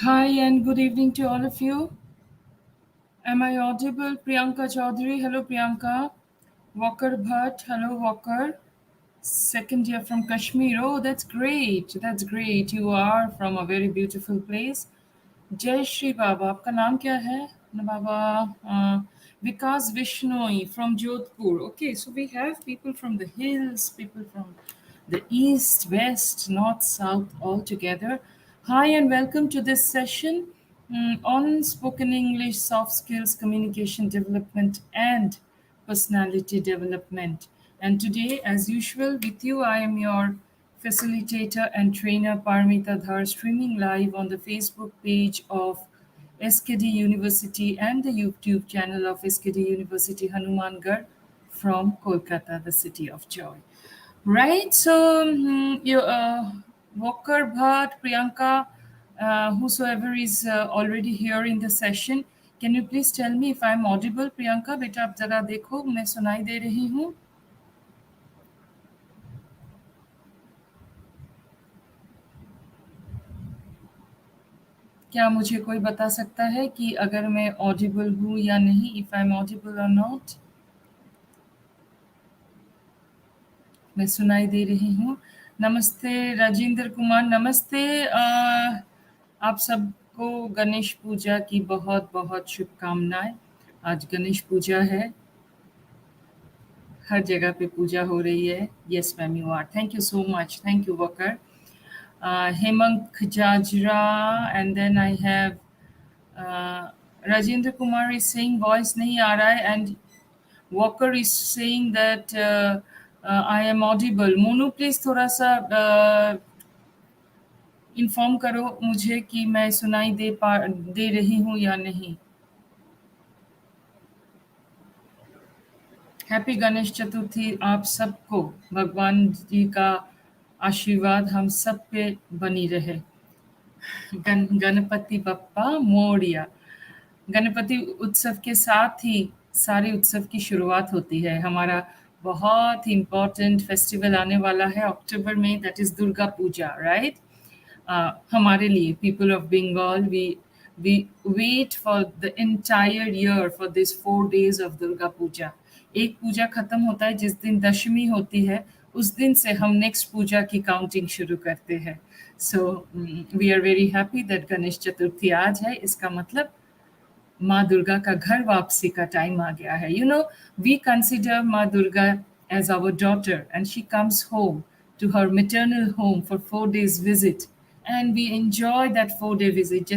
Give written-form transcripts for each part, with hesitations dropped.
Hi and good evening to all of you. Am I audible? Priyanka Chaudhary. Hello, Priyanka. Walker Bhatt. Hello, Walker. Second year from Kashmir. Oh, that's great. That's great. You are from a very beautiful place. जय श्री बाबा आपका नाम क्या है न बाबा विकास Bishnoi from Jodhpur. Okay, so we have people from the hills, people from the east, west, north, south, all together. Hi and welcome to this session on spoken English, soft skills, communication development, and personality development. And today, as usual, with you, I am your facilitator and trainer Parmita Dhar, streaming live on the Facebook page of SKD University and the YouTube channel of SKD University Hanumangarh from Kolkata, the city of joy. Right. So, Walker, Bhatt, Priyanka, whosoever is already here in the session, can you please tell me if I'm audible? Priyanka, बेटा आप जरा देखो मैं सुनाई दे रही हूँ. क्या मुझे कोई बता सकता है कि अगर मैं ऑडिबल हूँ या नहीं, इफ आई एम ऑडिबल और नॉट? मैं सुनाई दे रही हूँ. नमस्ते राजेंद्र कुमार, नमस्ते. आप सबको गणेश पूजा की बहुत बहुत शुभकामनाएं. आज गणेश पूजा है, हर जगह पे पूजा हो रही है. Yes ma'am, you are. Thank you so much. Thank you वकर. हेमंत खजाजरा, and then I have Rajendra Kumar is saying voice nahi aa raha hai, and Walker is saying that I am audible. Monu, please थोड़ा सा inform करो मुझे कि मैं सुनाई दे रही हूँ या नहीं. हैप्पी गणेश चतुर्थी आप सबको. भगवान जी का आशीर्वाद हम सब पे बनी रहे. गणपति बप्पा मोरिया. गणपति उत्सव के साथ ही सारे उत्सव की शुरुआत होती है. हमारा बहुत ही इम्पोर्टेंट फेस्टिवल आने वाला है अक्टूबर में, that is Durga Puja, right? हमारे लिए people of Bengal, we wait for the entire year for this 4 days of Durga Puja. एक पूजा खत्म होता है जिस दिन दशमी होती है, उस दिन से हम नेक्स्ट पूजा की काउंटिंग शुरू करते हैं. So we are very happy that Ganesh Chaturthi आज है. इसका मतलब माँ दुर्गा का घर वापसी का टाइम आ गया है. We consider Maa Durga as our daughter and she comes home to her maternal home for 4 days visit, and we enjoy that 4 day visit.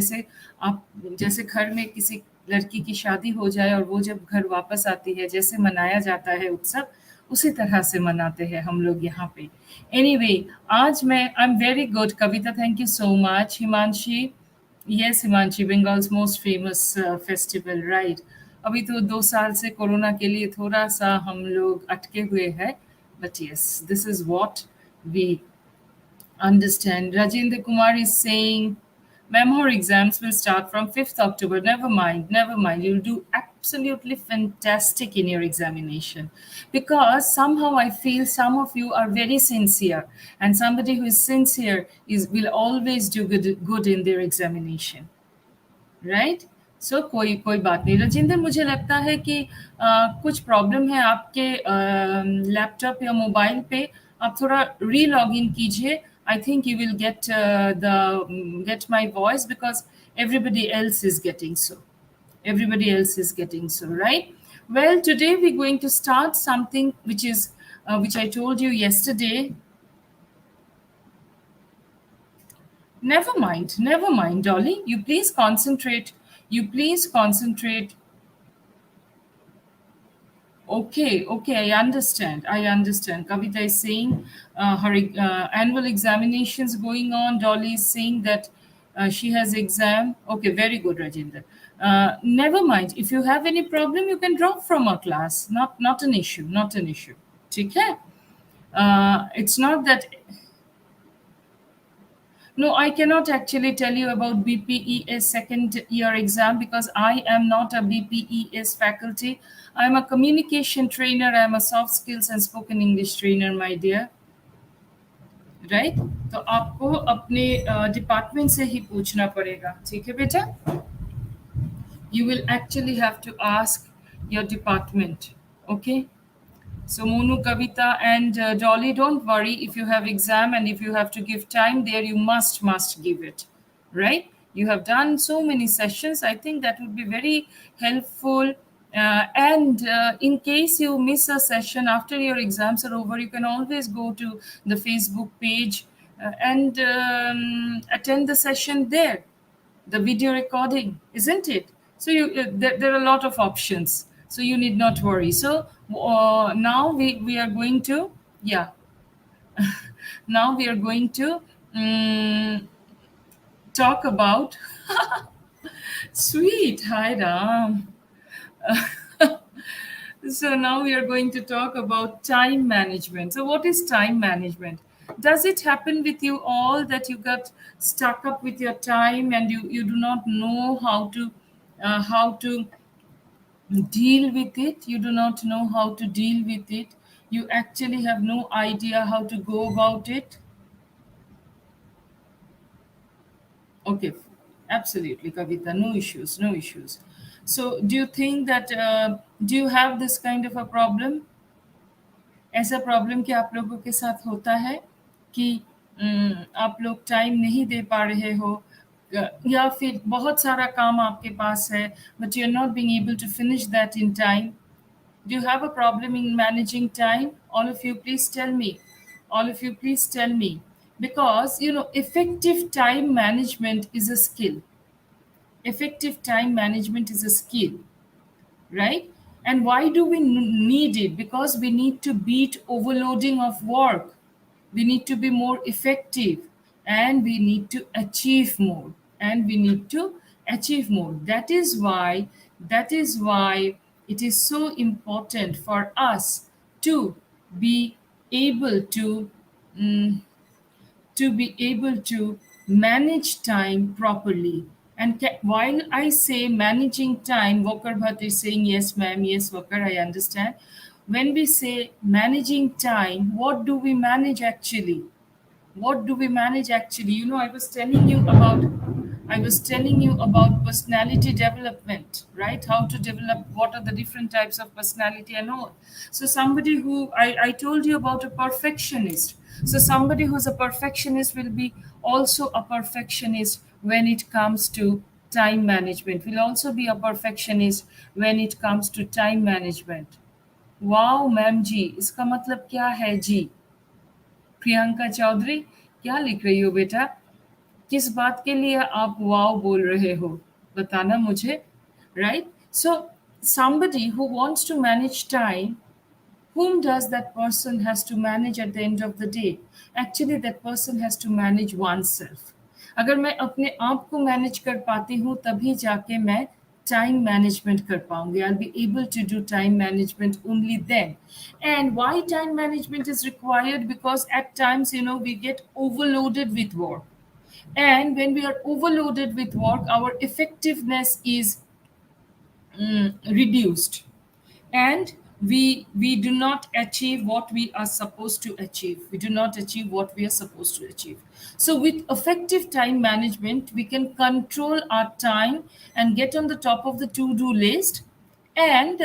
जैसे घर में किसी लड़की की शादी हो जाए और वो जब घर वापस आती है, जैसे मनाया जाता है उत्सव, उसी तरह से मनाते हैं हम लोग यहाँ पे. एनीवे, आज मैं I am very good. Kavita, thank you so much. Himanshi, yes Himanshi, Bengal's most famous festival, right. अभी तो 2 साल से कोरोना के लिए थोड़ा सा हम लोग अटके हुए हैं, but yes, this is what we understand. Rajendra Kumar is saying, ma'am, her exams will start from 5th October. Never mind, never mind. You'll do absolutely fantastic in your examination. Because somehow I feel some of you are very sincere. And somebody who is sincere will always do good in their examination. Right. So कोई कोई बात नहीं. राजेंद्र, मुझे लगता है कि कुछ problem है आपके लैपटॉप या मोबाइल पे. आप थोड़ा री लॉग इन कीजिए. I think you will get my voice because everybody else is getting so. Everybody else is getting so, right? Well, today we're going to start something which I told you yesterday. Never mind, Dolly. You please concentrate. You please concentrate. Okay, okay, I understand. I understand. Kavita is saying her annual examinations going on. Dolly is saying that she has exam. Okay, very good, Rajendra. Never mind. If you have any problem, you can drop from our class. Not an issue. Not an issue. ठीक है? It's not that. No, I cannot actually tell you about BPES second year exam because I am not a BPES faculty. I'm a communication trainer. I'm a soft skills and spoken English trainer, my dear. Right? तो आपको अपने department से ही पूछना पड़ेगा, ठीक है बेटा? You will actually have to ask your department, okay? So Monu, Kavita, and Dolly, don't worry if you have exam and if you have to give time there, you must give it, right? You have done so many sessions. I think that would be very helpful. And in case you miss a session after your exams are over, you can always go to the Facebook page and attend the session there, the video recording, isn't it? So there are a lot of options. So you need not worry. So now we are going to, yeah, now we are going to talk about, sweet, hi Ram. So now we are going to talk about time management. So what is time management? Does it happen with you all that you got stuck up with your time and you do not know how to deal with it? You do not know how to deal with it. You actually have no idea how to go about it. Okay, absolutely, Kavita. No issues, no issues. So, do you think that do you have this kind of a problem? ऐसा problem क्या आप लोगों के साथ होता है कि आप लोग टाइम नहीं दे पा रहे हो, या फिर बहुत सारा काम आपके पास है but you are not being able to finish that in time? Do you have a problem in managing time? All of you, please tell me. All of you, please tell me. Because, effective time management is a skill. Effective time management is a skill, right? And why do we need it? Because we need to beat overloading of work. We need to be more effective and we need to achieve more. And we need to achieve more. That is why it is so important for us to be able to manage time properly. And while I say managing time, Walker Bhatt is saying, yes, ma'am, yes, Walker, I understand. When we say managing time, what do we manage actually? What do we manage actually? I was telling you about personality development, right? How to develop, what are the different types of personality and all. So somebody who I told you about a perfectionist. So somebody who's a perfectionist will be also a perfectionist when it comes to time management. Will also be a perfectionist when it comes to time management. Wow ma'am ji, इसका मतलब क्या है जी? प्रियंका चौधरी, क्या लिख रही हो बेटा? किस बात के लिए आप वाओ बोल रहे हो? बताना मुझे, right? So somebody who wants to manage time, whom does that person has to manage at the end of the day? Actually that person has to manage oneself. अगर मैं अपने आप को मैनेज कर पाती हूँ तभी जाके मैं टाइम मैनेजमेंट कर पाऊंगी. I'll be able to do time management only then. And why time management is required? Because at times, we get overloaded with work. And when we are overloaded with work, our effectiveness is reduced, and we do not achieve what we are supposed to achieve. We do not achieve what we are supposed to achieve. So with effective time management, we can control our time and get on the top of the to-do list, and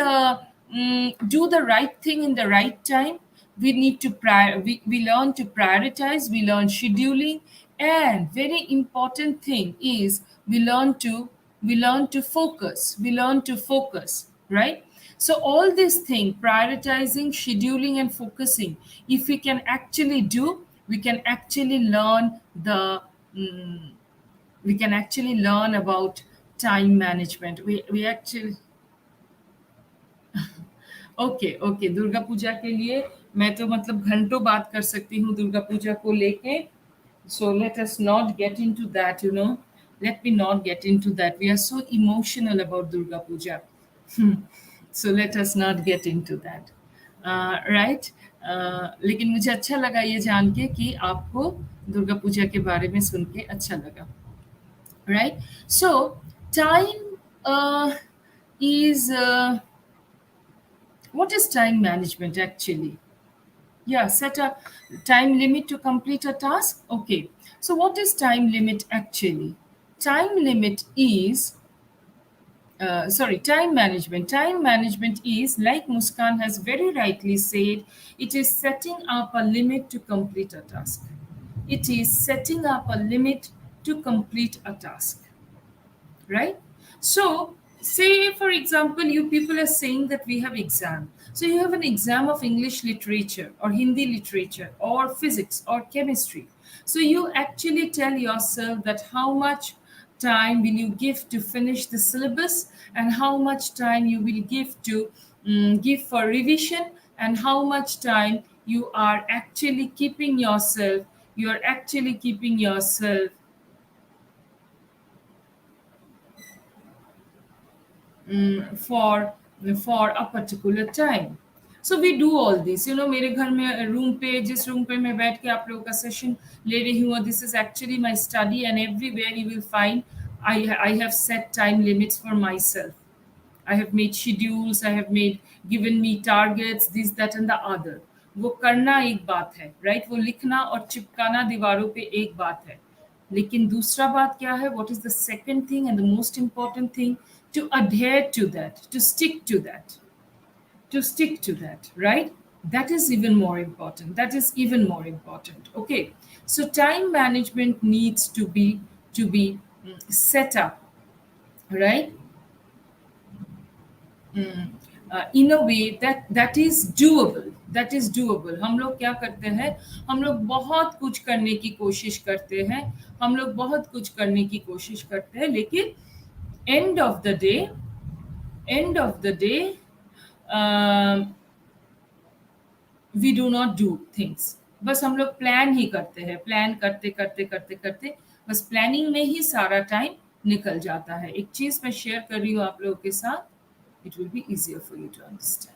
do the right thing in the right time. We need to we learn to prioritize, we learn scheduling, and very important thing is we learn to focus, right? So all these things, prioritizing, scheduling, and focusing, if we can actually do, we can actually learn about time management. We actually, okay okay, Durga Puja के लिए मैं तो मतलब घंटों बात कर सकती हूँ दुर्गा पूजा को लेके. So let us not get into that, let me not get into that. We are so emotional about Durga Puja. So let us not get into that. Right? लेकिन मुझे अच्छा लगा ये जान के कि आपको दुर्गा पूजा के बारे में सुन के अच्छा लगा. Right? So time is what is time management actually? Yeah, set a time limit to complete a task. Okay. So what is time limit actually? Time limit is time management. Time management is, like Muskan has very rightly said, it is setting up a limit to complete a task. It is setting up a limit to complete a task, right? So say for example, you people are saying that we have exam, so you have an exam of English literature or Hindi literature or physics or chemistry. So you actually tell yourself that how much time will you give to finish the syllabus, and how much time you will give to give for revision, and how much time you are actually keeping yourself for a particular time. So we do all this, मेरे घर में room पे, जिस room पे मैं बैठ के आप लोगों का सेशन ले रही हूँ, this is actually my study, and everywhere you will find I have set time limits for myself. I have made schedules, I have made given me targets, this, that, and the other. वो करना एक बात है, right? वो लिखना और चिपकाना दीवारों पे एक बात है. लेकिन दूसरा बात क्या है? What is the second thing and the most important thing? To adhere to that, to stick to that, right? That is even more important. That is even more important. Okay. So time management needs to be set up, right? In a way that is doable. हम लोग क्या करते हैं? हम लोग बहुत कुछ करने की कोशिश करते हैं. लेकिन end of the day end of the day we do not do things. बस हम लोग प्लान ही करते हैं, प्लान करते करते करते करते बस प्लानिंग में ही सारा टाइम निकल जाता है. एक चीज मैं शेयर कर रही हूँ आप लोगों के साथ. It will be easier for you to understand.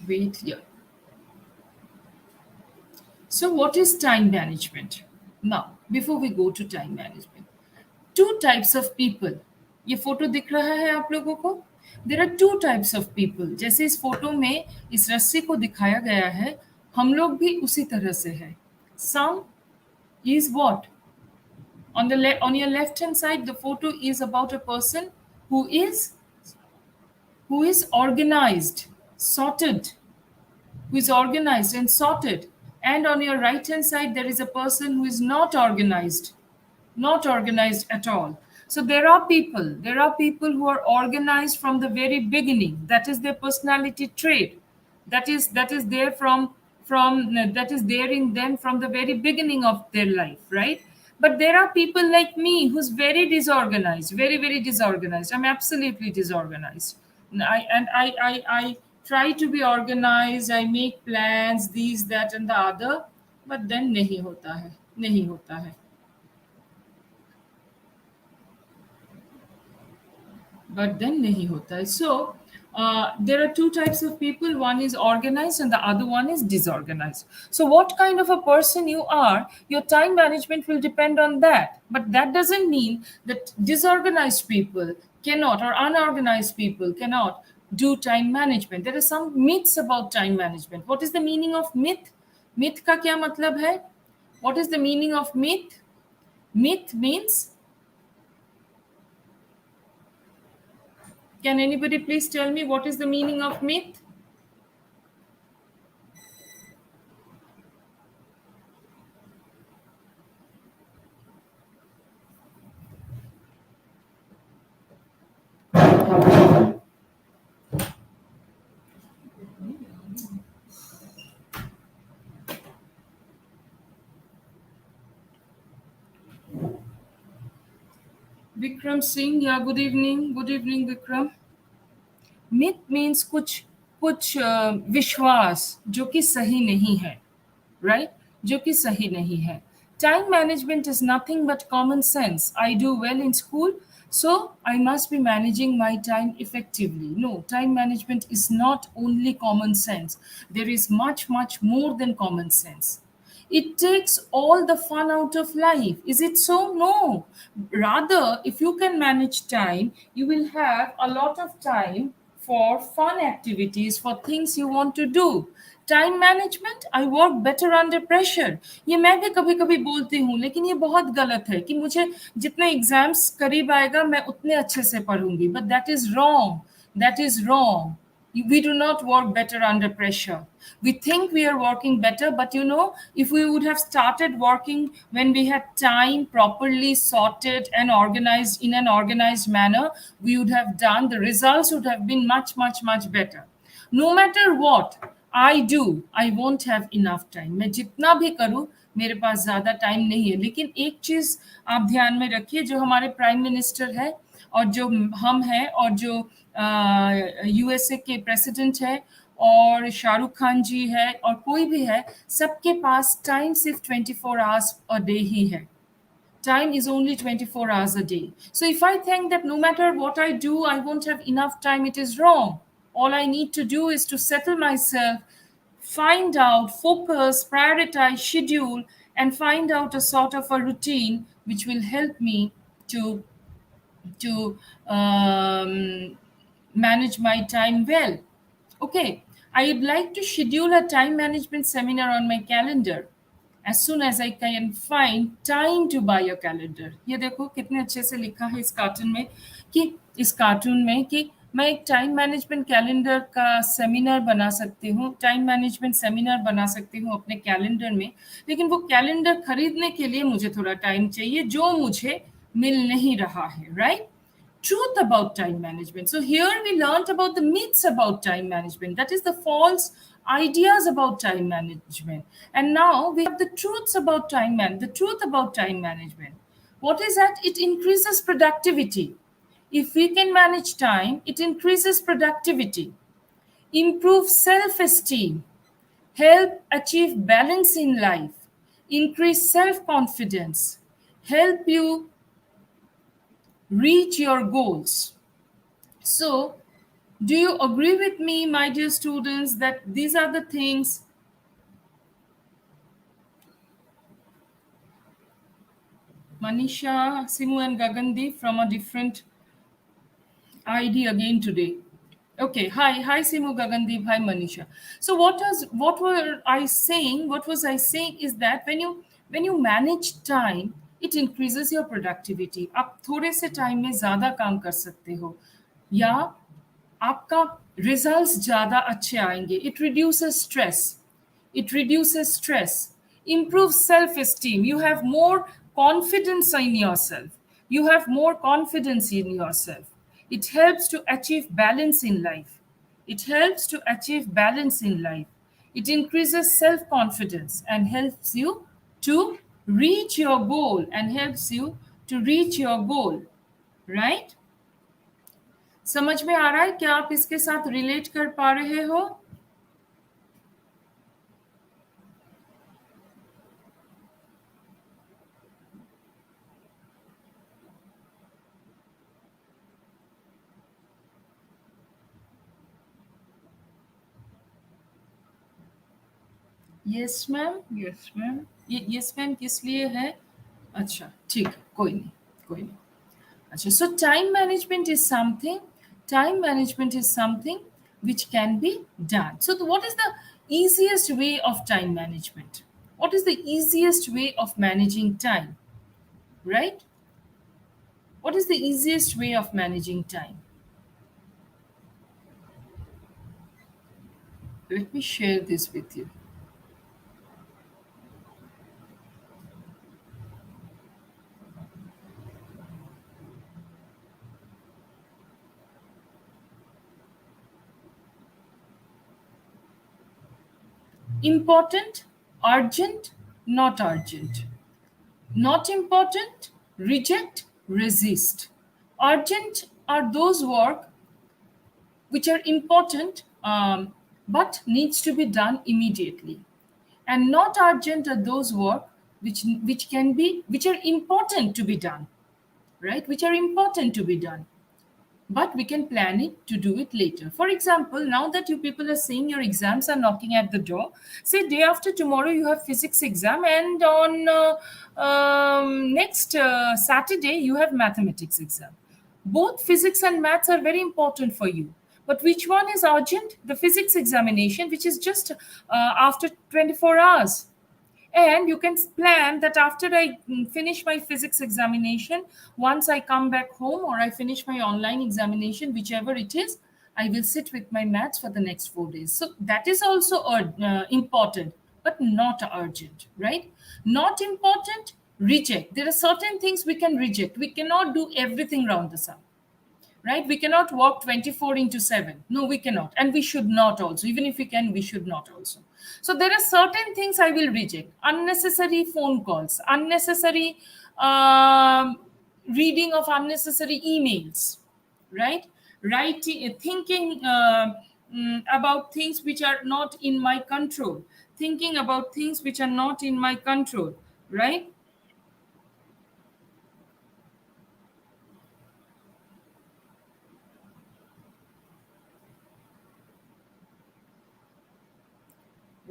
Wait here. So what is time management? Now, before we go to time management, two types of people. ये फोटो दिख रहा है आप लोगों को? There are two types of people. जैसे इस photo में इस रस्सी को दिखाया गया है, हम लोग भी उसी तरह से है. Some is what? On your left hand side, the photo is about a person who is organized, sorted, who is organized and sorted. And on your right hand side, there is a person who is not organized at all. So there are people who are organized from the very beginning. That is their personality trait. That is there that is there in them from the very beginning of their life, right? But there are people like me who's very disorganized, very very disorganized. I'm absolutely disorganized. I try to be organized. I make plans, these, that, and the other, but then नहीं होता है. But then nahi hota hai. So there are two types of people. One is organized and the other one is disorganized. So what kind of a person you are, your time management will depend on that. But that doesn't mean that disorganized people cannot, or unorganized people cannot do time management. There are some myths about time management. What is the meaning of myth? Myth ka kya matlab hai? What is the meaning of myth? Myth means, can anybody please tell me what is the meaning of myth? Vikram Singh, yeah, good evening. Good evening, Vikram. Myth means कुछ विश्वास जो कि सही नहीं है, right? जो कि सही नहीं है. Time management is nothing but common sense. I do well in school, so I must be managing my time effectively. No, time management is not only common sense. There is much, much more than common sense. it takes all the fun out of life. Is it so? No. Rather, if you can manage time, you will have a lot of time for fun activities, for things you want to do. Time management, I work better under pressure, ये मैं भी कभी कभी बोलती हूँ, लेकिन ये बहुत गलत है कि मुझे जितने एग्जाम्स करीब आएगा मैं उतने अच्छे से पढ़ूंगी, but that is wrong. That is wrong. We do not work better under pressure. We think we are working better, but if we would have started working when we had time, properly sorted and organized in an organized manner, we would have done, the results would have been much, much, much better. No matter what I do, I won't have enough time. मैं जितना भी करूँ, मेरे पास ज़्यादा time नहीं है. लेकिन एक चीज़ आप ध्यान में रखिए, जो हमारे प्राइम मिनिस्टर है और जो हम हैं और जो यूएसए के प्रेसिडेंट है और शाहरुख खान जी है और कोई भी है, सबके पास टाइम सिर्फ 24 hours a day ही है. Time is only 24 hours a day. So if I think that no matter what I do, I won't have enough time, it is wrong. All I need to do is to settle myself, find out, focus, prioritize, schedule, and find out a sort of a routine which will help me to to manage my time well. Okay, I would like to schedule a time management seminar on my calendar as soon as I can find time to buy a calendar. ये देखो कितने अच्छे से लिखा है इस cartoon में कि मैं एक टाइम मैनेजमेंट कैलेंडर का सेमिनार बना सकती हूँ, टाइम मैनेजमेंट सेमिनार बना सकती हूँ अपने कैलेंडर में. लेकिन वो कैलेंडर खरीदने के लिए मुझे थोड़ा टाइम चाहिए, जो मुझे मिल नहीं रहा है. Right? Truth about time management. So here we learned about the myths about time management. That is the false ideas about time management. And now we have the truths about the truth about time management. What is that? It increases productivity. If we can manage time, it increases productivity, improves self-esteem, help achieve balance in life, increase self-confidence, help you reach your goals. So, do you agree with me, my dear students, that these are the things? Manisha, Simu, and Gagandeep from a different ID again today. Okay, hi Simu, Gagandeep, hi Manisha. So what were I saying? What was I saying is that when you manage time, it increases your productivity. आप थोड़े से time में ज़्यादा काम कर सकते हो या आपका रिजल्ट्स ज़्यादा अच्छे आएंगे. It reduces stress, improves self-esteem. You have more confidence in yourself. You have more confidence in yourself. It helps to achieve balance in life. It helps to achieve balance in life. It increases self-confidence and helps you to reach your goal right? समझ में आ रहा है? क्या आप इसके साथ relate कर पा रहे हो? Yes ma'am, yes ma'am. Yes ma'am किस लिए है? अच्छा, ठीक है, कोई नहीं. अच्छा, so time management is something which can be done. So what is the easiest way of time management? What is the easiest way of managing time? Right? What is the easiest way of managing time? Let me share this with you. Important, urgent, not urgent. Not important, reject, resist. Urgent are those work which are important but needs to be done immediately. And not urgent are those work which are important to be done, right? Which are important to be done. but we can plan it to do it later. For example, now that you people are saying your exams are knocking at the door, say day after tomorrow you have physics exam, and on next Saturday you have mathematics exam. Both physics and maths are very important for you. But which one is urgent? The physics examination, which is just after 24 hours. And you can plan that after I finish my physics examination, once I come back home or I finish my online examination, whichever it is, I will sit with my maths for the next 4 days. So that is also important, but not urgent, right? Not important, reject. There are certain things we can reject. We cannot do everything round the sun, right? We cannot walk 24 into 7. No, we cannot. And we should not also. Even if we can, we should not also. So there are certain things I will reject. Unnecessary phone calls, unnecessary reading of unnecessary emails, right? Writing, thinking about things which are not in my control, thinking about things which are not in my control, right?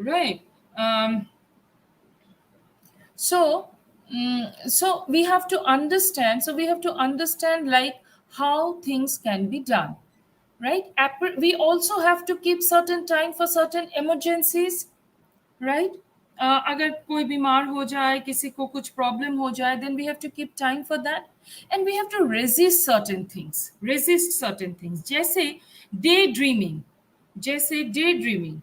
Right. Um, so so we have to understand, like how things can be done, right? We also have to keep certain time for certain emergencies, right? अगर कोई बीमार हो जाए, किसी को कुछ problem हो जाए, then we have to keep time for that. And we have to resist certain things, जैसे daydreaming, जैसे daydreaming,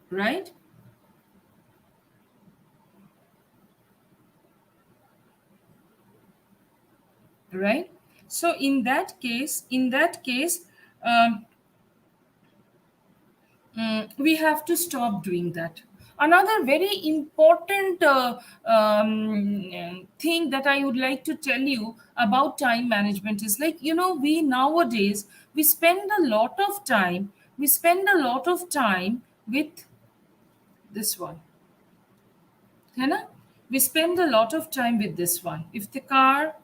right? Right. So in that case, um, we have to stop doing that. Another very important thing that I would like to tell you about time management is, like, we nowadays we spend a lot of time with this one, है ना? We spend a lot of time with this one. If the car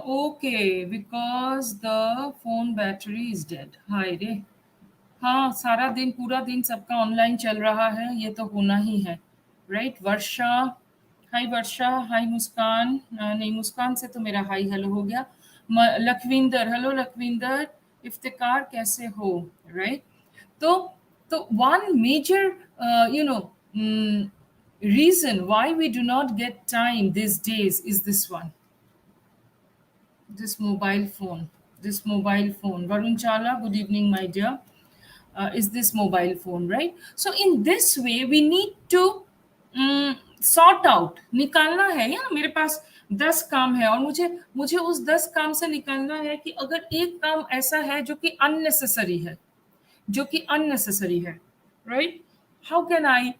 okay, because the phone battery is dead. हाय रे, हाँ, सारा दिन पूरा दिन सबका online चल रहा है, ये तो होना ही है, राइट? वर्षा, हाय वर्षा, हाय मुस्कान, नहीं मुस्कान से तो मेरा हाय हेलो हो गया। लखविंदर, हेलो लखविंदर, इफ्तिकार कैसे हो, राइट? तो one major you know reason why we do not get time these days is this one, this mobile phone, Varun Chala, good evening my dear. Is this mobile phone, right? So in this way we need to sort out, निकालना है या मेरे पास 10 काम है और मुझे मुझे उस 10 काम से निकालना है कि अगर एक काम ऐसा है जो कि अननेसेसरी है, right? How can I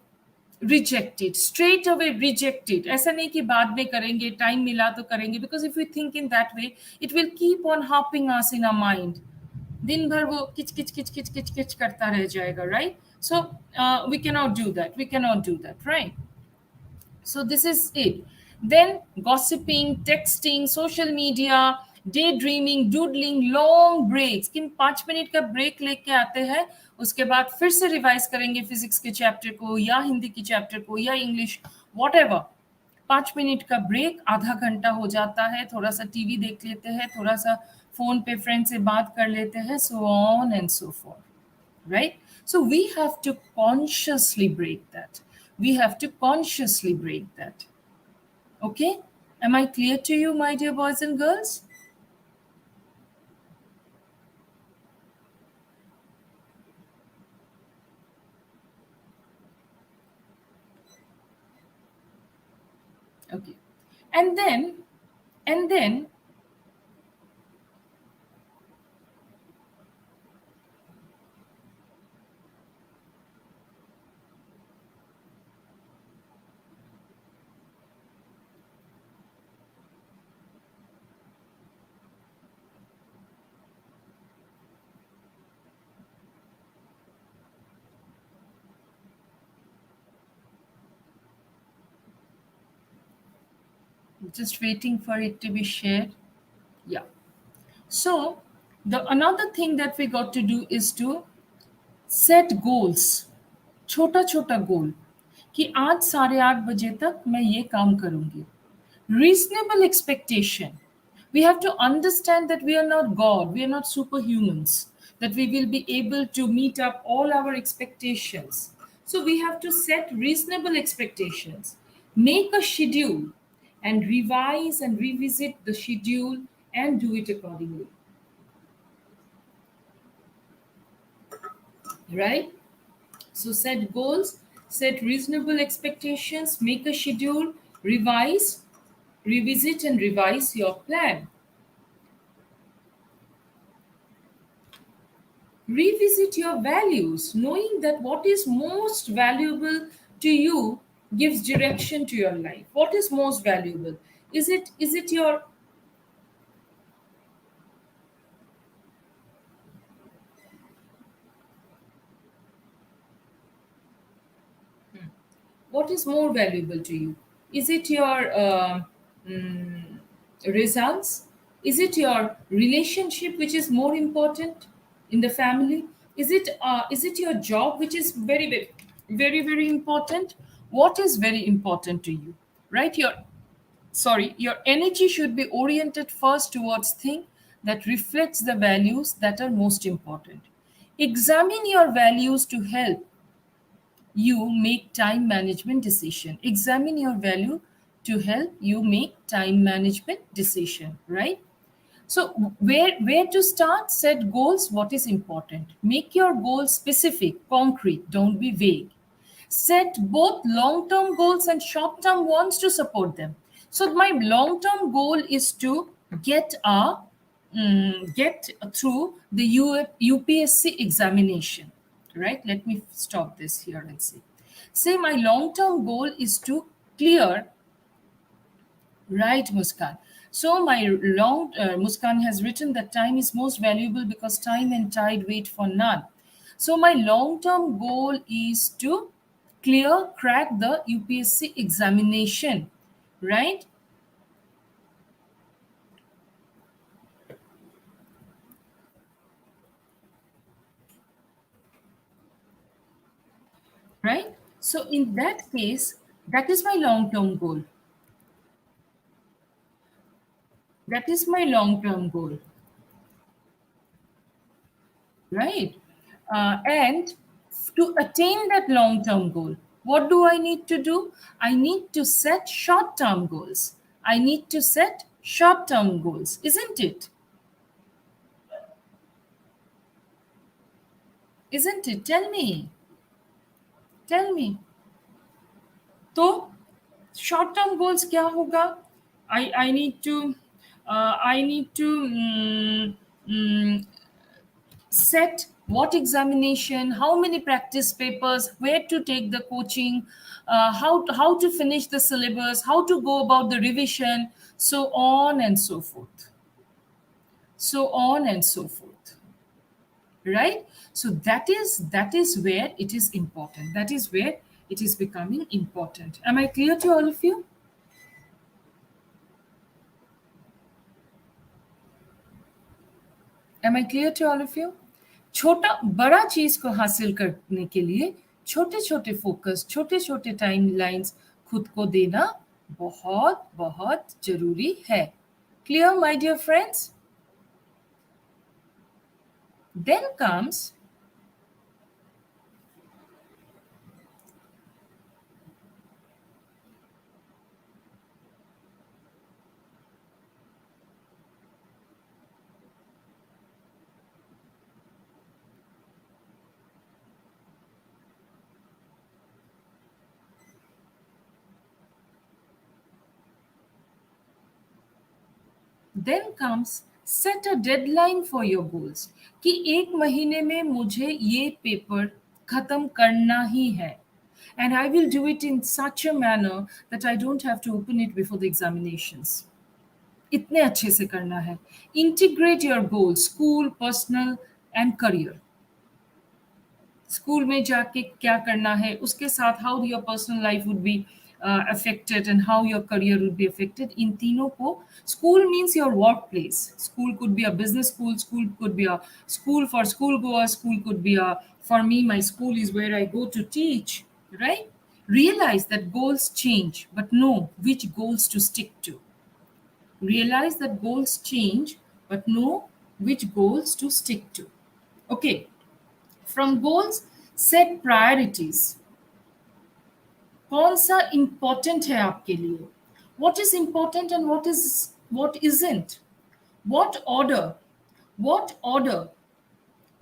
reject it, straight away reject it? ऐसा नहीं कि बाद में करेंगे, टाइम मिला तो करेंगे, because if we think in that way it will keep on harping us in a mind, दिन भर वो किच किच किच किच किच किच करता रह जाएगा, right? So we cannot do that, right? So this is it. Then gossiping, texting, social media, daydreaming, doodling, long breaks. किन 5 मिनट का ब्रेक लेके आते हैं, उसके बाद फिर से रिवाइज करेंगे फिजिक्स के चैप्टर को या हिंदी के चैप्टर को या इंग्लिश, वॉट एवर। 5 मिनट का ब्रेक आधा घंटा हो जाता है, थोड़ा सा टीवी देख लेते हैं, थोड़ा सा फोन पे फ्रेंड से बात कर लेते हैं, so on and so for, right? So we have to consciously break that. Okay, am I clear to you, my dear boys and girls? Okay. And then and then Just waiting for it to be shared. Yeah. So the another thing that we got to do is to set goals. छोटा छोटा गोल कि आज 8:30 बजे तक मैं ये काम करूंगी. Reasonable expectation. We have to understand that we are not God, we are not superhumans, that we will be able to meet up all our expectations. So we have to set reasonable expectations, make a schedule, and revise and revisit the schedule and do it accordingly. Right? So set goals, set reasonable expectations, make a schedule, revise, revisit, and revise your plan. Revisit your values, knowing that what is most valuable to you gives direction to your life. What is most valuable? Is it your what is more valuable to you? Is it your mm, results? Is it your relationship which is more important in the family? Is it your job which is very important? What is very important to you? Right? Your energy should be oriented first towards things that reflects the values that are most important. Examine your values to help you make time management decision. Examine your value to help you make time management decision, right? So where to start? Set goals. What is important? Make your goals specific, concrete. Don't be vague. Set both long-term goals and short-term ones to support them. So my long-term goal is to get through the UPSC examination, right? Let me stop this here and see. Say my long-term goal is to clear. Right, Muskan. So my Muskan has written that time is most valuable because time and tide wait for none. So my long-term goal is to crack the UPSC examination, right? Right. So in that case, that is my long-term goal. That is my long-term goal, right? And to attain that long term goal, what do I need to do? I need to set short term goals. I need to set short term goals, isn't it? Isn't it? Tell me. Tell me. तो short term goals क्या होगा? I need to I need to set what examination, how many practice papers, where to take the coaching, how to finish the syllabus, how to go about the revision, so on and so forth. So on and so forth. Right? So that is where it is important. That is where it is becoming important. Am I clear to all of you? Am I clear to all of you? छोटा बड़ा चीज को हासिल करने के लिए छोटे छोटे फोकस, छोटे छोटे टाइमलाइंस खुद को देना बहुत बहुत जरूरी है. Clear, my dear friends? Then comes set a deadline for your goals कि एक महीने में मुझे ये पेपर खत्म करना ही है. And I will do it in such a manner that I don't have to open it before the examinations. इतने अच्छे से करना है. Integrate your goals, school, personal and career. School में जाके क्या करना है उसके साथ how your personal life would be affected and how your career would be affected. In तीनों को, school means your workplace. School could be a business school, school could be a school for school goers, school could be a, for me, my school is where I go to teach, right? Realize that goals change, but know which goals to stick to. Realize that goals change, but know which goals to stick to. Okay, from goals, set priorities. कौन सा important है आपके लिए? What is important and what isn't? What order? What order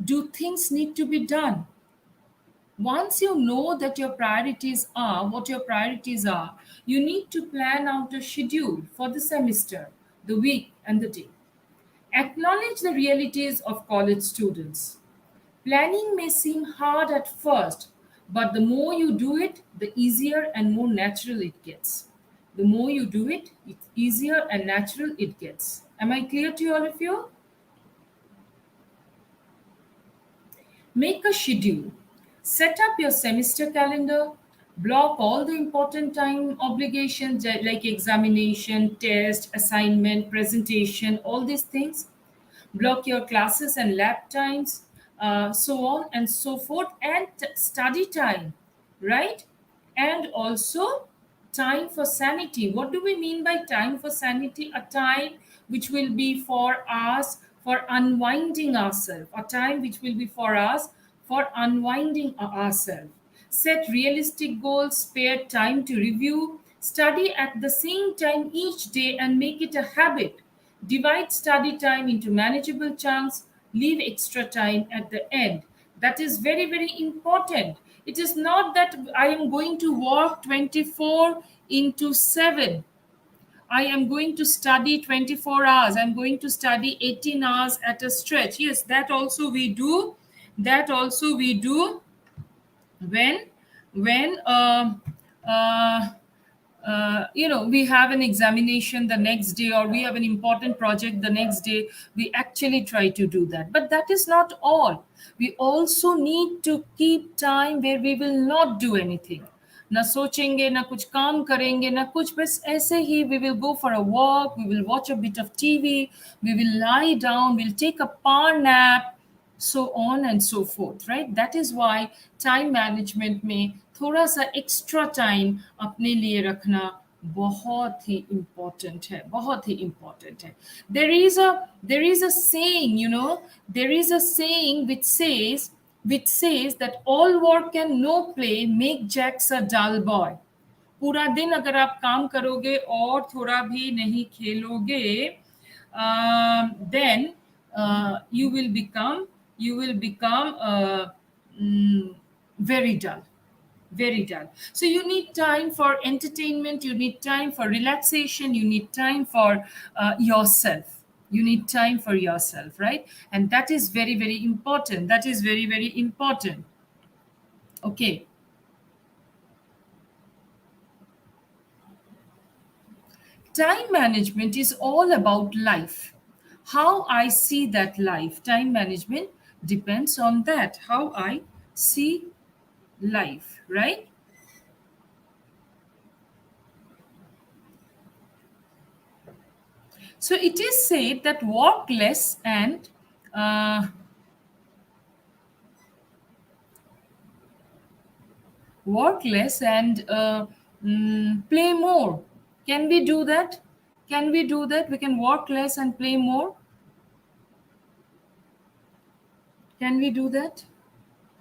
do things need to be done? Once you know that your priorities are what your priorities are, you need to plan out a schedule for the semester, the week, and the day. Acknowledge the realities of college students. Planning may seem hard at first, but the more you do it, the easier and more natural it gets. The more you do it, it's easier and natural it gets. Am I clear to all of you? Make a schedule. Set up your semester calendar. Block all the important time obligations like examination, test, assignment, presentation, all these things. Block your classes and lab times, so on and so forth, and study time, right? And also time for sanity. What do we mean by time for sanity? A time which will be for us for unwinding ourselves, a time which will be for us for unwinding ourselves. Set realistic goals, spare time to review, study at the same time each day and make it a habit. Divide study time into manageable chunks, leave extra time at the end. That is very, very important. It is not that I am going to work 24 into 7. I am going to study 24 hours. I'm going to study 18 hours at a stretch. Yes, that also we do. That also we do when when we have an examination the next day, or we have an important project the next day. We actually try to do that, but that is not all. We also need to keep time where we will not do anything. ना सोचेंगे, ना कुछ काम करेंगे, ना कुछ, बस ऐसे ही we will go for a walk, we will watch a bit of TV, we will lie down, we'll take a power nap, so on and so forth, right? That is why time management में थोड़ा सा extra time अपने लिए रखना बहुत ही important है, बहुत ही important है. There is a saying, there is a saying which says that all work and no play make Jacks a dull boy. पूरा दिन अगर आप काम करोगे और थोड़ा भी नहीं खेलोगे, then you will become very dull, very dull. So you need time for entertainment, you need time for relaxation, you need time for yourself. You need time for yourself, right? And that is very, very important. That is very, very important. Okay. Time management is all about life. How I see that life. Time management depends on that. How I see life, right? So it is said that work less and play more. Can we do that? Can we do that? We can work less and play more. Can we do that?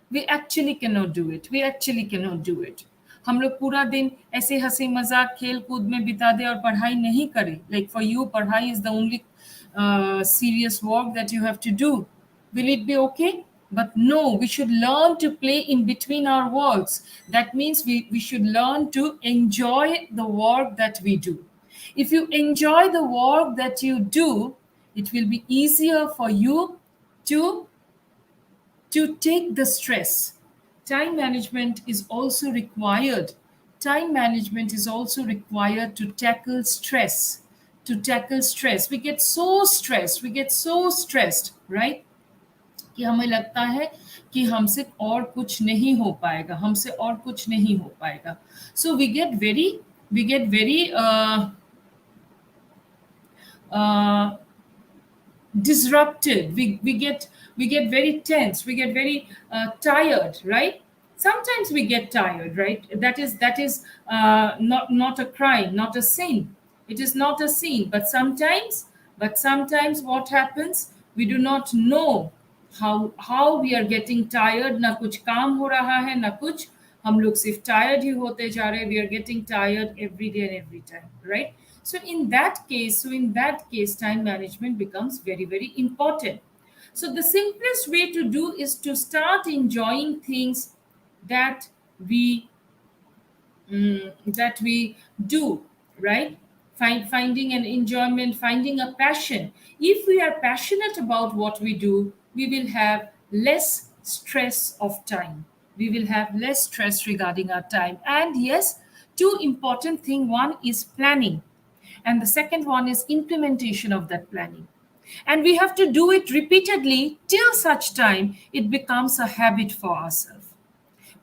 We actually cannot do it. We actually cannot do it. हम लोग पूरा दिन ऐसे हंसी मजाक खेल कूद में बिता दे और पढ़ाई नहीं करें. Like for you, पढ़ाई is the only serious work that you have to do. Will it be okay? But no, we should learn to play in between our works. That means we should learn to enjoy the work that we do. If you enjoy the work that you do, it will be easier for you to take the stress. Time management is also required. Time management is also required to tackle stress. To tackle stress. We get so stressed. We get so stressed, right? कि हमें लगता है कि हमसे और कुछ नहीं हो पाएगा, हमसे और कुछ नहीं हो पाएगा. So we get very we get very uh, disrupted. We get very tense, we get very tired, right? Sometimes we get tired, right? That is not a crime, not a sin. It is not a sin, but sometimes what happens, we do not know how we are getting tired. ना कुछ काम हो रहा है, ना कुछ, हम लोग सिर्फ tired ही होते जा रहे हैं. We are getting tired every day and every time, right? So in that case, time management becomes very, very important. So the simplest way to do is to start enjoying things that we that we do, right? Finding an enjoyment, finding a passion. If we are passionate about what we do, we will have less stress of time. We will have less stress regarding our time. And yes, two important thing: one is planning, and the second one is implementation of that planning. And we have to do it repeatedly till such time it becomes a habit for ourselves.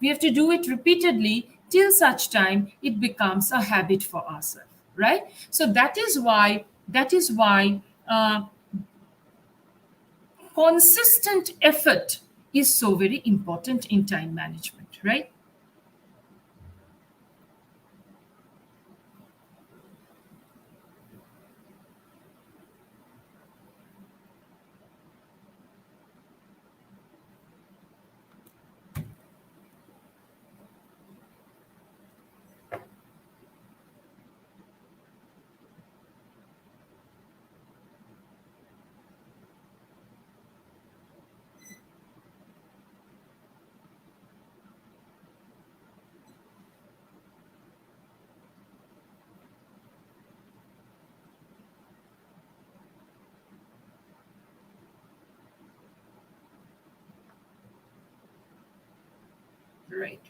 We have to do it repeatedly till such time it becomes a habit for ourselves, right? So that is why consistent effort is so very important in time management, right? Right.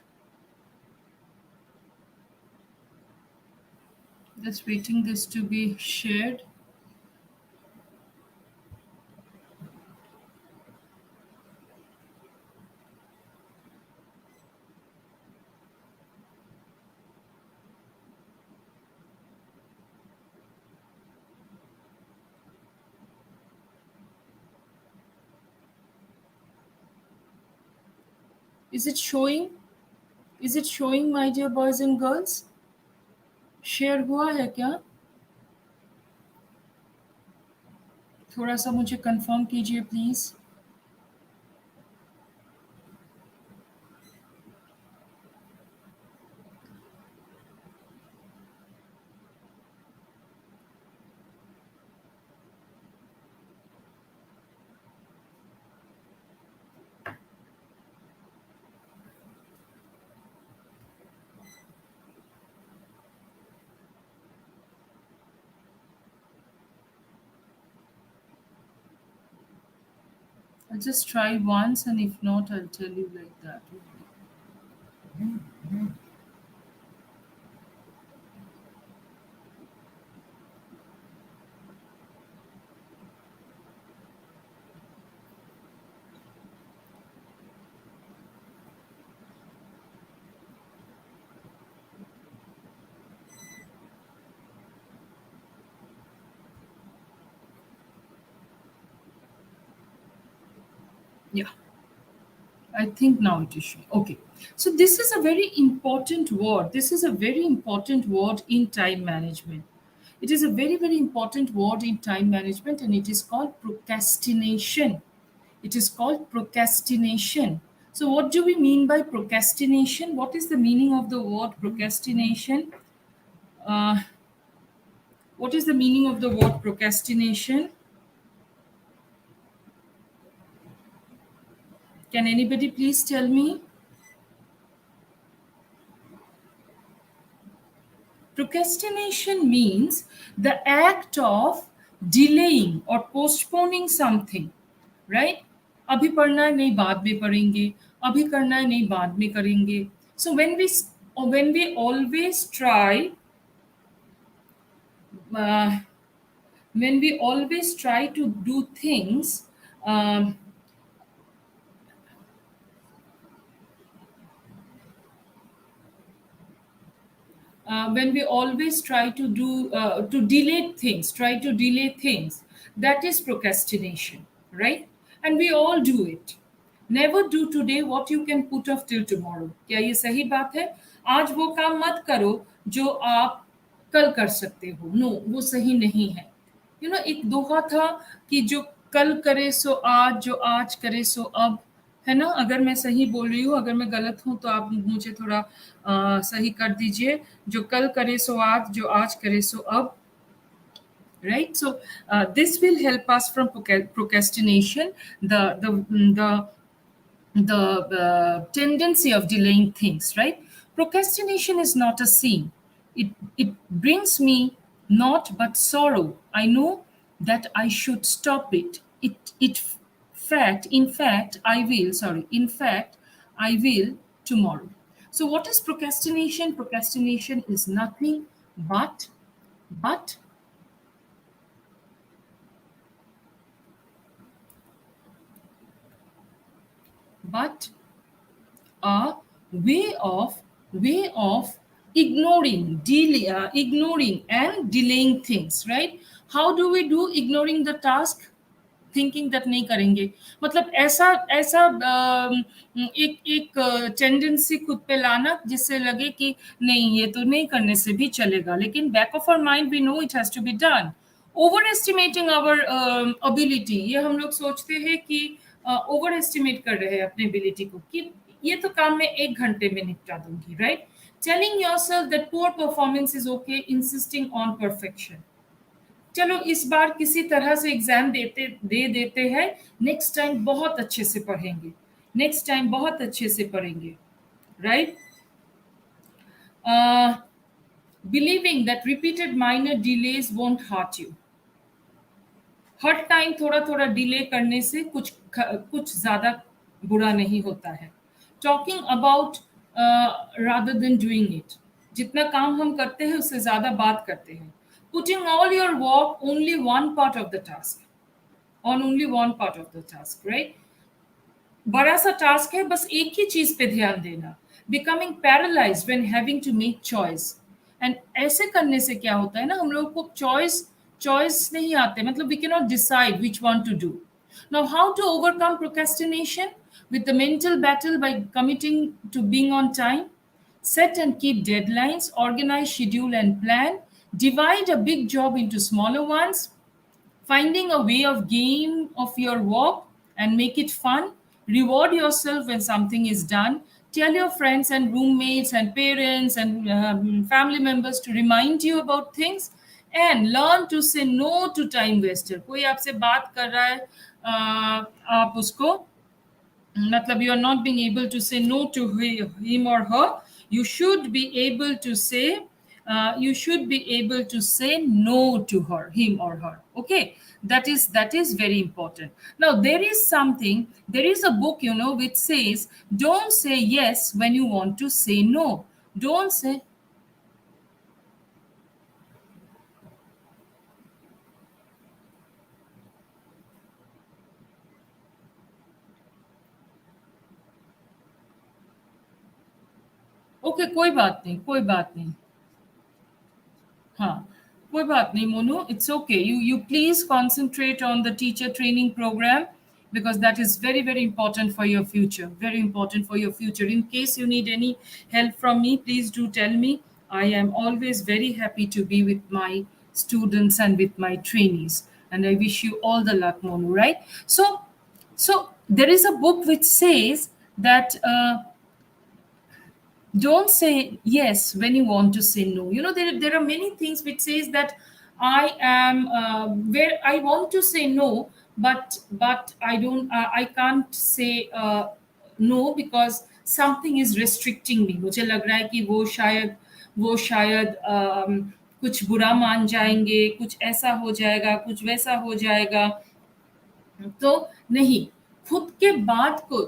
Just waiting this to be shared. Is it showing? Is it showing, my dear boys and girls? Share हुआ है क्या? थोड़ा सा मुझे confirm कीजिए please. I'll just try once, and if not, I'll tell you like that. Yeah, I think now it is showing. Okay. So this is a very important word. This is a very important word in time management. It is a very, very important word in time management, and it is called procrastination. It is called procrastination. So, what do we mean by procrastination? What is the meaning of the word procrastination? Uh, what is the meaning of the word procrastination? Can anybody please tell me? Procrastination means the act of delaying or postponing something, right? अभी पढ़ना है नहीं बाद में पढ़ेंगे, अभी करना है नहीं बाद में करेंगे. So when we always try uh, when we always try to do things um, when we always try to do to delay things, try to delay things, that is procrastination, right? And we all do it. Never do today what you can put off till tomorrow, क्या ये सही बात है? आज वो काम मत करो जो आप कल कर सकते हो, नो, वो सही नहीं है। एक दोहा था कि जो कल करे सो आज, जो आज करे सो अब, है ना? अगर मैं सही बोल रही हूँ, अगर मैं गलत हूँ तो आप मुझे थोड़ा सही कर दीजिए। जो कल करे सो आज, जो आज करे सो अब, right? So this will help us from procrastination, the tendency of delaying things, right? Procrastination is not a sin. It brings me not but sorrow. I know that I should stop it. In fact, I will. Sorry. In fact, I will tomorrow. So, what is procrastination? Procrastination is nothing but but a way of ignoring and delaying things, right? How do we do ignoring the task? Thinking that नहीं करेंगे, मतलब ऐसा ऐसा एक एक tendency खुद पे लाना जिससे लगे कि नहीं, ये तो नहीं करने से भी चलेगा, लेकिन back of our mind we know it has to be done. Over estimating our ability, ये हम लोग सोचते हैं कि ओवर एस्टिमेट कर रहे हैं अपने एबिलिटी को कि ये तो काम मैं 1 घंटे में निपटा दूंगी, right? Telling yourself that poor performance is okay, insisting on perfection. चलो इस बार किसी तरह से एग्जाम दे देते हैं, नेक्स्ट टाइम बहुत अच्छे से पढ़ेंगे, नेक्स्ट टाइम बहुत अच्छे से पढ़ेंगे, right? Believing that repeated minor delays won't hurt you. हर टाइम थोड़ा थोड़ा डिले करने से कुछ ज्यादा बुरा नहीं होता है। Talking about rather than doing it, जितना काम हम करते हैं उससे ज्यादा बात करते हैं। Putting all your work only one part of the task, on only one part of the task, right? बड़ा सा टास्क है, बस एक ही चीज पे ध्यान देना। Becoming paralysed when having to make choice, and ऐसे करने से क्या होता है ना, हम लोग को चॉइस नहीं आते, मतलब we can not decide which one to do. Now how to overcome procrastination? With the mental battle by committing to being on time, set and keep deadlines, organize, schedule, and plan, divide a big job into smaller ones, finding a way of game of your work and make it fun, reward yourself when something is done, tell your friends and roommates and parents and family members to remind you about things, and learn to say no to time waster। कोई आपसे बात कर रहा है, आप उसको, मतलब you are not being able to say no to him or her, you should be able to say no to him or her, okay? That is very important। now there is a book, which says don't say yes when you want to say no, don't say। Okay, कोई बात नहीं, कोई बात नहीं। हाँ, कोई बात नहीं Monu, it's okay. You please concentrate on the teacher training program, because that is very very important for your future, very important for your future। In case you need any help from me, please do tell me। I am always very happy to be with my students and with my trainees, and I wish you all the luck, Monu, right? So there is a book which says that don't say yes when you want to say no। There are many things which says that I am where I want to say no, but I can't say no because something is restricting me। मुझे लग रहा है कि वो शायद कुछ बुरा मान जाएंगे, कुछ ऐसा हो जाएगा, कुछ वैसा हो जाएगा। तो नहीं, खुद के बात को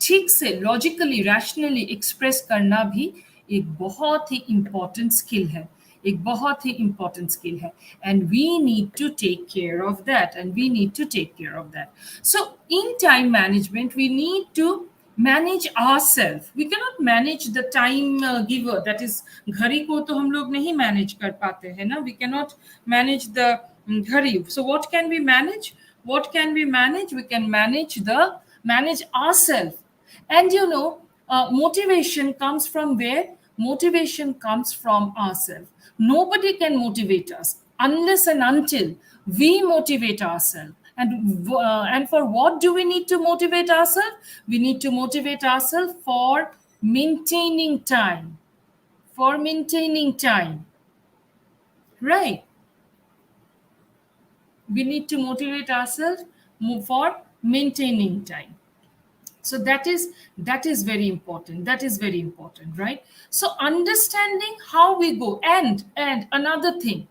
ठीक से लॉजिकली रैशनली एक्सप्रेस करना भी एक बहुत ही इंपॉर्टेंट स्किल है, एक बहुत ही इंपॉर्टेंट स्किल है, and we need to take care of that, and we need to take care of that. So in time management we need to manage ourselves. We cannot manage the time giver, that is घड़ी को तो हम लोग नहीं manage कर पाते हैं ना. We cannot manage the घड़ी. So what can we manage? What can we manage? We can manage ourselves. And motivation comes from where? Motivation comes from ourselves. Nobody can motivate us unless and until we motivate ourselves. And for what do we need to motivate ourselves? We need to motivate ourselves for maintaining time. For maintaining time. Right. We need to motivate ourselves for maintaining time. So that is very important. That is very important, right? So understanding how we go. And another thing,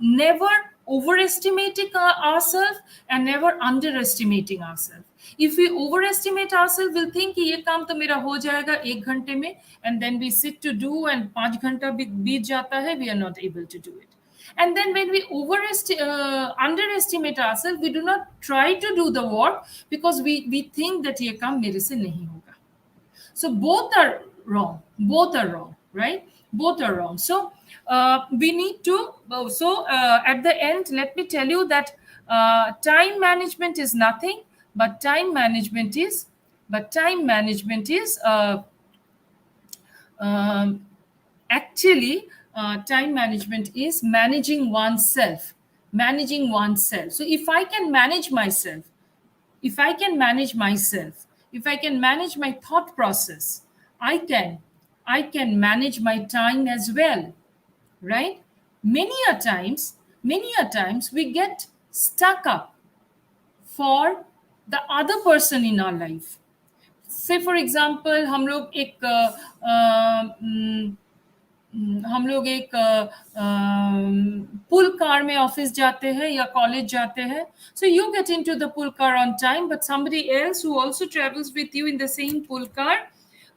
never overestimating ourselves and never underestimating ourselves. If we overestimate ourselves, we'll think कि ये काम तो मेरा हो जाएगा 1 घंटे में, and then we sit to do and 5 घंटा बीत जाता है, we are not able to do it. And then when we underestimate ourselves, we do not try to do the work because we think that ये काम मेरे से नहीं होगा. So both are wrong. Both are wrong, right? Both are wrong. So we need to. At the end, let me tell you that time management is nothing, but time management is. Actually, time management is managing oneself. Managing oneself. So if I can manage myself, if I can manage myself, if I can manage my thought process, I can manage my time as well, right? Many a times we get stuck up for the other person in our life. Say for example, हम लोग एक पुल car में office जाते हैं या college जाते हैं. So you get into the pool car on time, but somebody else who also travels with you in the same pull car,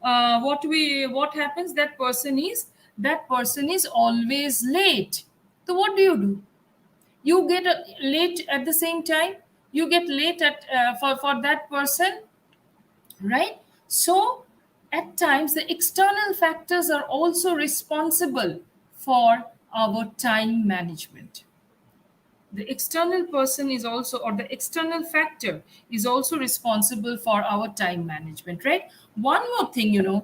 what happens? That person is always late. So what do? You get late at the same time. You get late at for that person, right? So at times the external factors are also responsible for our time management. The external person is also, or the external factor is also responsible for our time management, right? One more thing,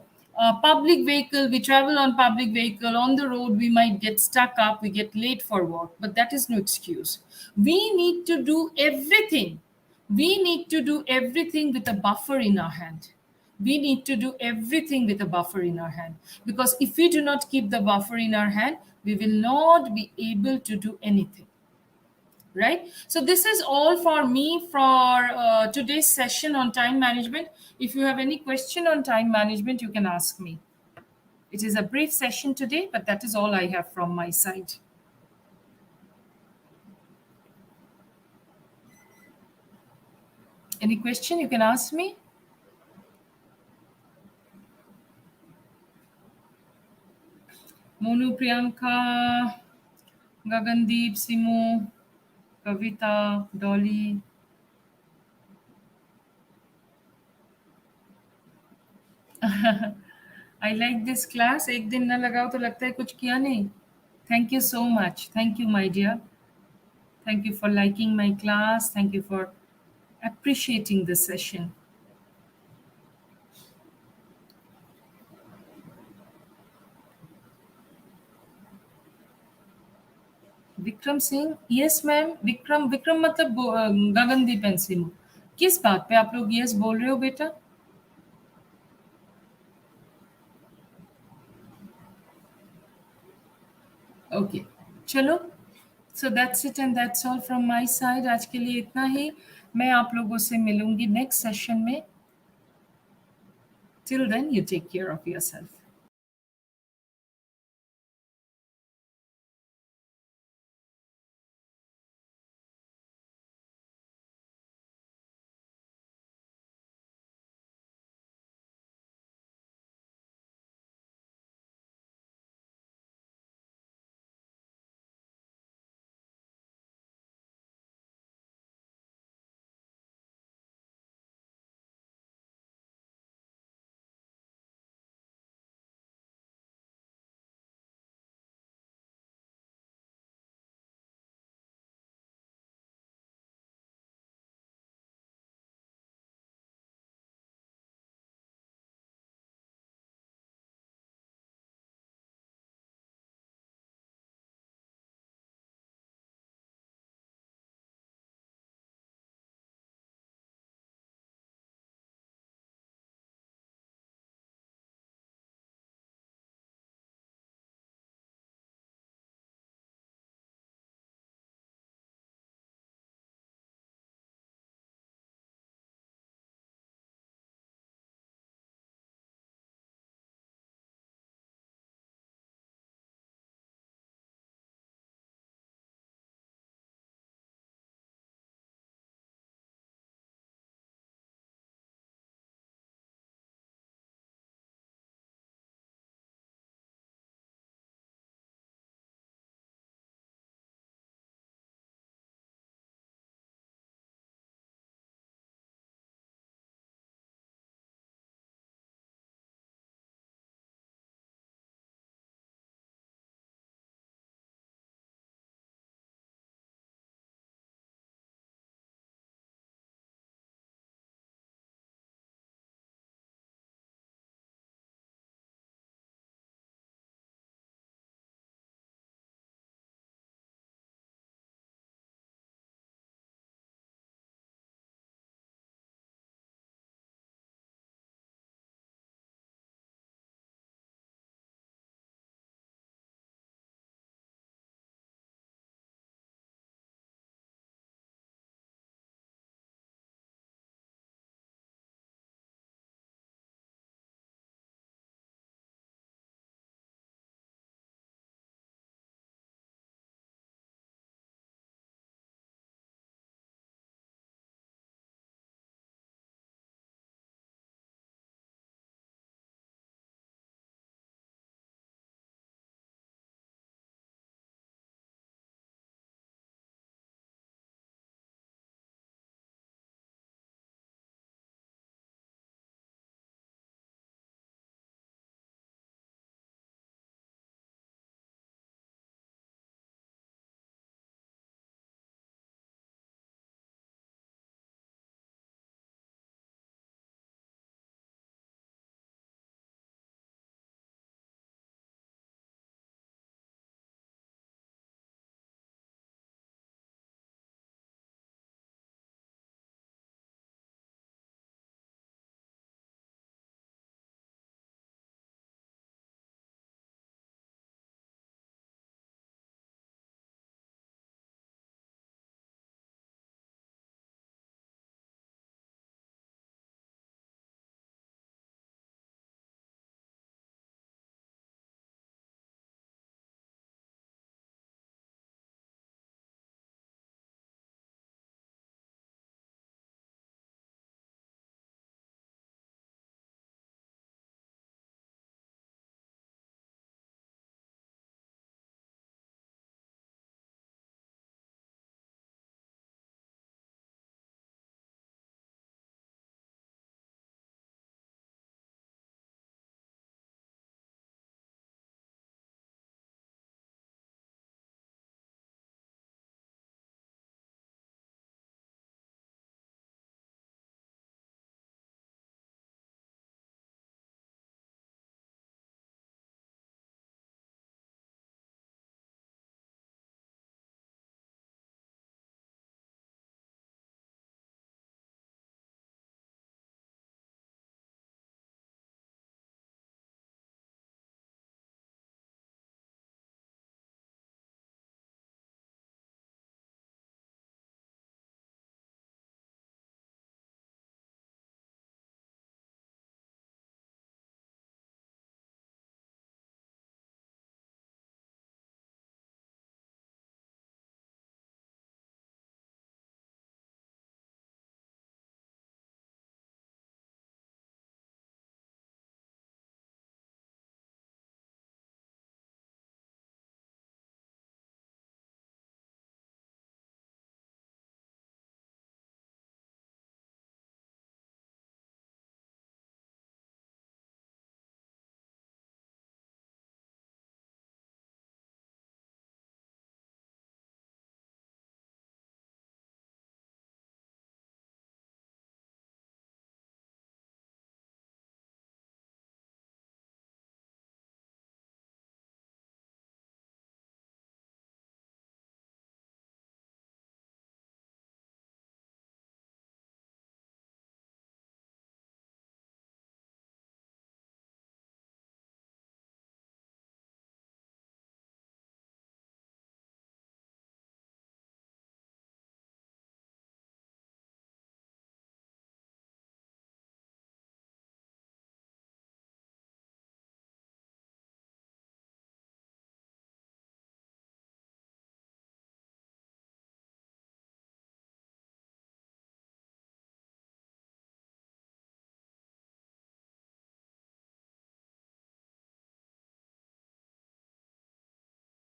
public vehicle, we travel on public vehicle, on the road we might get stuck up, we get late for work, but that is no excuse. We need to do everything. We need to do everything with a buffer in our hand. We need to do everything with a buffer in our hand, because if we do not keep the buffer in our hand, we will not be able to do anything, right? So this is all for me for today's session on time management. If you have any question on time management, you can ask me. It is a brief session today, but that is all I have from my side. Any question you can ask me? Monu, Priyanka, Gagandeep, Simu, Kavita, Dolly. I like this class. एक दिन ना लगाओ तो लगता है कुछ किया नहीं. Thank you so much. Thank you, my dear. Thank you for liking my class. Thank you for appreciating the session. Vikram Singh, yes ma'am. Vikram मतलब गगनदीप एंड सिमू. किस बात पे आप लोग यस बोल रहे हो बेटा? ओके, चलो. So that's it and that's all from my side. आज के लिए इतना ही. मैं आप लोगों से मिलूंगी नेक्स्ट सेशन में. Till then, you take care of yourself.